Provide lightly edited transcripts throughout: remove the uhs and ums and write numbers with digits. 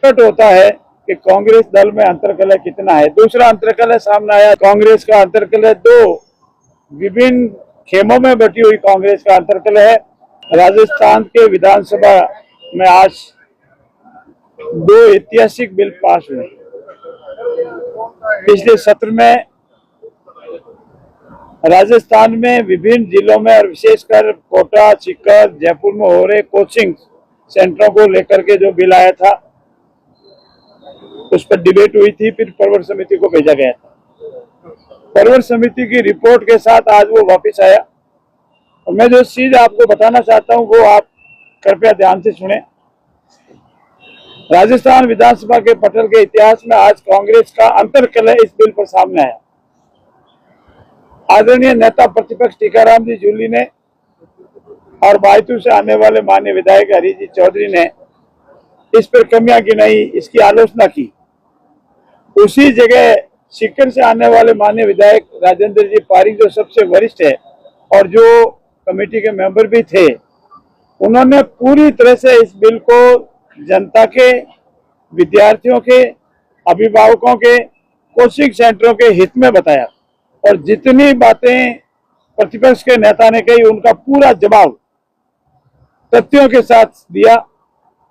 प्रकट होता है कि कांग्रेस दल में अंतर्कलह कितना है। दूसरा अंतर्कलह सामने आया, कांग्रेस का अंतर्कलह दो विभिन्न खेमों में बटी हुई कांग्रेस का अंतर्कलह है। राजस्थान के विधानसभा में आज दो ऐतिहासिक बिल पास हुए। पिछले सत्र में राजस्थान में विभिन्न जिलों में और विशेषकर कोटा, सीकर, जयपुर में हो रहे कोचिंग सेंटरों को लेकर के जो बिल आया था उस पर डिबेट हुई थी, फिर प्रवर समिति को भेजा गया था। प्रवर समिति की रिपोर्ट के साथ आज वो वापस आया और मैं जो चीज आपको बताना चाहता हूं वो आप कृपया ध्यान से सुने। राजस्थान विधानसभा के पटल के इतिहास में आज कांग्रेस का अंतर्कलह इस बिल पर सामने आया। आदरणीय नेता प्रतिपक्ष टीकाराम जी जूली ने और बायतू से आने वाले माननीय विधायक हरीश जी चौधरी ने इस पर कमियां गिनाई, इसकी आलोचना की। उसी जगह सीकर से आने वाले माननीय विधायक राजेंद्र जी पारिक जो सबसे वरिष्ठ है और जो कमेटी के मेंबर भी थे, उन्होंने पूरी तरह से इस बिल को जनता के, विद्यार्थियों के, अभिभावकों के, कोचिंग सेंटरों के हित में बताया और जितनी बातें प्रतिपक्ष के नेता ने कही उनका पूरा जवाब तथ्यों के साथ दिया।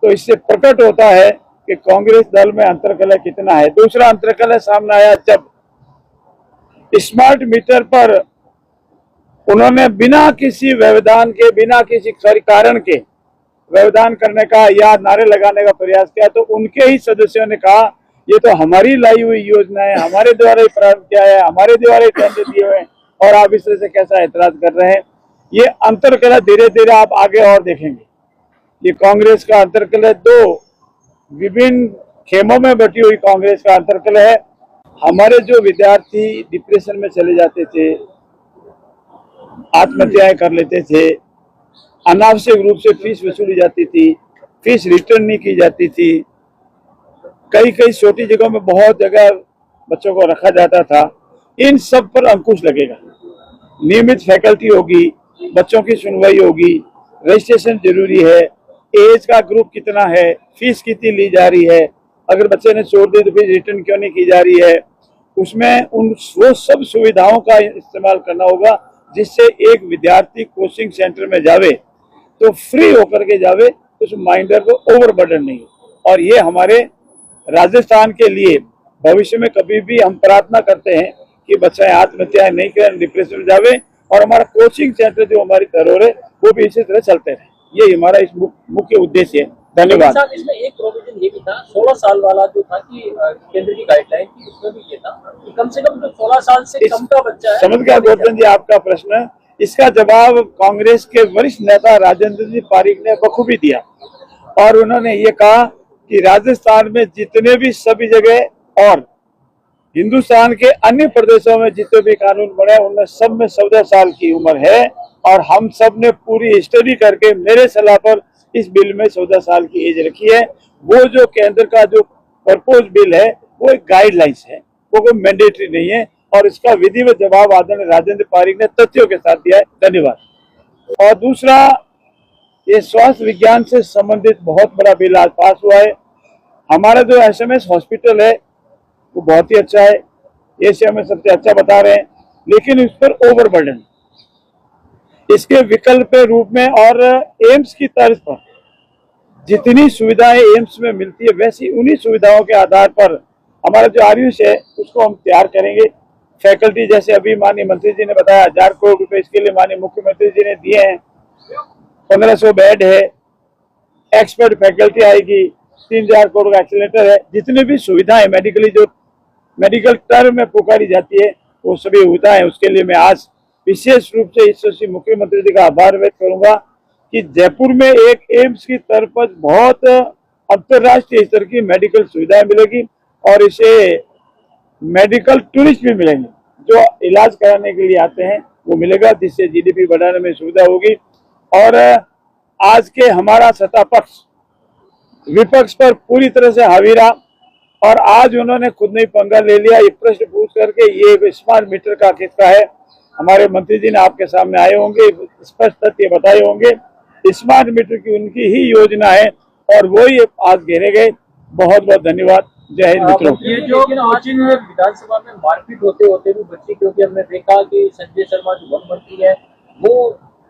तो इससे प्रकट होता है कि कांग्रेस दल में अंतर्कलह कितना है। दूसरा अंतर्कलह सामने आया जब स्मार्ट मीटर पर उन्होंने बिना किसी व्यवधान के, बिना किसी कारण के व्यवधान करने का या नारे लगाने का प्रयास किया, तो उनके ही सदस्यों ने कहा ये तो हमारी लाई हुई योजना है, हमारे द्वारा ही प्रारंभ किया है, हमारे द्वारा ही टेंडर दिए हुए हैं और आप इस तरह से कैसा ऐतराज कर रहे हैं। ये अंतर्कलह धीरे धीरे आप आगे और देखेंगे। ये कांग्रेस का अंतर्कलह दो विभिन्न खेमों में बटी हुई कांग्रेस का अंतर्कलह है। हमारे जो विद्यार्थी डिप्रेशन में चले जाते थे, आत्महत्याएं कर लेते थे, अनावश्यक रूप से फीस वसूली जाती थी, फीस रिटर्न नहीं की जाती थी, कई छोटी जगहों में बहुत जगह बच्चों को रखा जाता था, इन सब पर अंकुश लगेगा। नियमित फैकल्टी होगी, बच्चों की सुनवाई होगी, रजिस्ट्रेशन जरूरी है, एज का ग्रुप कितना है, फीस कितनी ली जा रही है, अगर बच्चे ने छोड़ दी तो फिर रिटर्न क्यों नहीं की जा रही है, उसमें वो सब सुविधाओं का इस्तेमाल करना होगा जिससे एक विद्यार्थी कोचिंग सेंटर में जावे तो फ्री होकर के जावे, उस माइंडर को ओवरबर्डन नहीं हो। और ये हमारे राजस्थान के लिए भविष्य में कभी भी हम प्रार्थना करते हैं कि बच्चे आत्महत्याएं नहीं करें, डिप्रेशन में जावे और हमारा कोचिंग सेंटर जो हमारी धरोहर है वो भी इसी तरह चलते रहे। ये हमारा इस मुख्य उद्देश्य है। धन्यवाद। इसमें एक प्रोविजन ये भी था 16 साल वाला जो था कि केंद्र की गाइडलाइन थी, उसमें भी ये था कि कम से कम जो 16 साल से कम का बच्चा है। समझ गया गोवर्धन जी आपका प्रश्न। इसका जवाब कांग्रेस के वरिष्ठ नेता राजेंद्र जी पारिक ने बखूबी दिया और उन्होंने ये कहा कि राजस्थान में जितने भी सभी जगह और हिंदुस्तान के अन्य प्रदेशों में जितने भी कानून बने उनमें सब में 14 साल की उम्र है और हम सब ने पूरी स्टडी करके मेरे सलाह पर इस बिल में 14 साल की एज रखी है। वो जो केंद्र का जो प्रपोज बिल है वो एक गाइडलाइंस है, वो कोई मैंडेटरी नहीं है और इसका विधिवत जवाब आदरणीय राजेंद्र पारिक ने तथ्यों के साथ दिया है। धन्यवाद। और दूसरा, ये स्वास्थ्य विज्ञान से संबंधित बहुत बड़ा बिल आज पास हुआ है। हमारा जो SMS हॉस्पिटल है वो बहुत ही अच्छा है, एशिया में सबसे अच्छा बता रहे हैं, लेकिन इस पर ओवरबर्डन, इसके विकल्प के रूप में और एम्स की तर्ज पर जितनी सुविधाएं एम्स में मिलती है वैसी उन्हीं सुविधाओं के आधार पर हमारा जो आयुष है उसको हम तैयार करेंगे। फैकल्टी जैसे अभी माननीय मंत्री जी ने बताया 1000 करोड़ रुपए इसके लिए माननीय मुख्यमंत्री जी ने दिए हैं, 1500 बेड है, एक्सपर्ट फैकल्टी आएगी, 3000 करोड़ का एक्सीलरेटर है, जितनी भी सुविधाएं मेडिकली जो मेडिकल टर्म में पुकारी जाती है वो सभी होता है। उसके लिए मैं आज विशेष रूप से यशस्वी मुख्यमंत्री जी का आभार व्यक्त करूंगा कि जयपुर में एक एम्स की तरफ पर बहुत अंतर्राष्ट्रीय स्तर की मेडिकल सुविधाएं मिलेगी और इसे मेडिकल टूरिस्ट भी मिलेंगे जो इलाज कराने के लिए आते हैं, वो मिलेगा जिससे GDP बढ़ाने में सुविधा होगी। और आज के हमारा सत्ता पक्ष विपक्ष पर पूरी तरह से हावी रहा और आज उन्होंने खुद नहीं पंगा ले लिया। एक प्रश्न पूछ करके ये स्मार्ट मीटर का किसका है, हमारे मंत्री जी ने आपके सामने आए होंगे, स्पष्ट तथ्य बताए होंगे। स्मार्ट मीटर की उनकी ही योजना है और वो ही आज घेरे गए। बहुत बहुत धन्यवाद। जय हिंद मित्रों। ये जो आज विधानसभा में मारपीट होते होते भी बच्ची, क्योंकि हमने देखा कि संजय शर्मा जो वन मंत्री है वो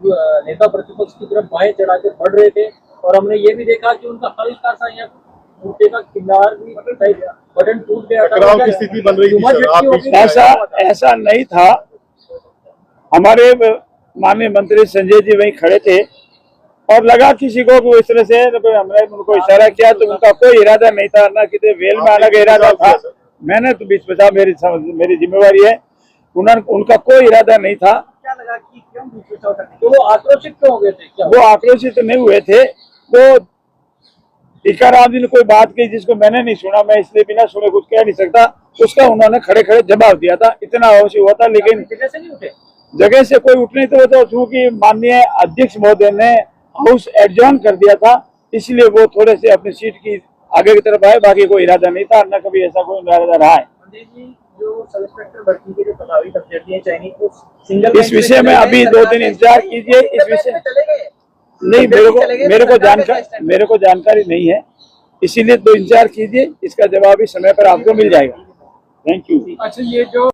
नेता प्रतिपक्ष की तरफ बाएं चढ़ा के बढ़ रहे थे, और हमने ये भी देखा कि उनका हल्का सा यहाँ जूते का किनार भी बटन टूट गया था। टकराव की स्थिति बन रही थी सर, आप बीच में ऐसा नहीं था। हमारे माननीय मंत्री संजय जी वहीं खड़े थे और लगा किसी को वो इस तरह से, हमने उनको इशारा किया तो उनका कोई इरादा नहीं था, ना किसी वेल में अलग इरादा था। मैंने तो बीच बचा, मेरी जिम्मेवारी है। उनका कोई इरादा नहीं था। क्या लगा कि क्यों बीच बचाव करते? तो वो आक्रोशित क्यों हो गए थे? क्या वो आक्रोशित नहीं हुए थे। वो टीकाराम जी ने कोई बात की जिसको मैंने नहीं सुना, मैं इसलिए बिना सुने कुछ कह नहीं सकता, उसका उन्होंने खड़े खड़े जवाब दिया था। इतना अवश्य हुआ था, लेकिन जगह से नहीं उठे। जगह से कोई उठ नहीं तो चूंकि माननीय अध्यक्ष महोदय ने हाउस एडजॉर्न कर दिया था, इसलिए वो थोड़े से अपनी सीट की आगे की तरफ आए। बाकी कोई इरादा नहीं था, न कभी ऐसा कोई इरादा रहा है। जो सब इंस्पेक्टर भर्ती के जो प्रभावित अभ्यर्थी हैं चाइनीज को सिंगल इस विषय में अभी 2 दिन इंतजार कीजिए। इस विषय नहीं, मेरे को जानकारी नहीं है, इसीलिए तो इंतजार कीजिए। इसका जवाब भी समय पर आपको मिल जाएगा। Thank you. अच्छा, ये जो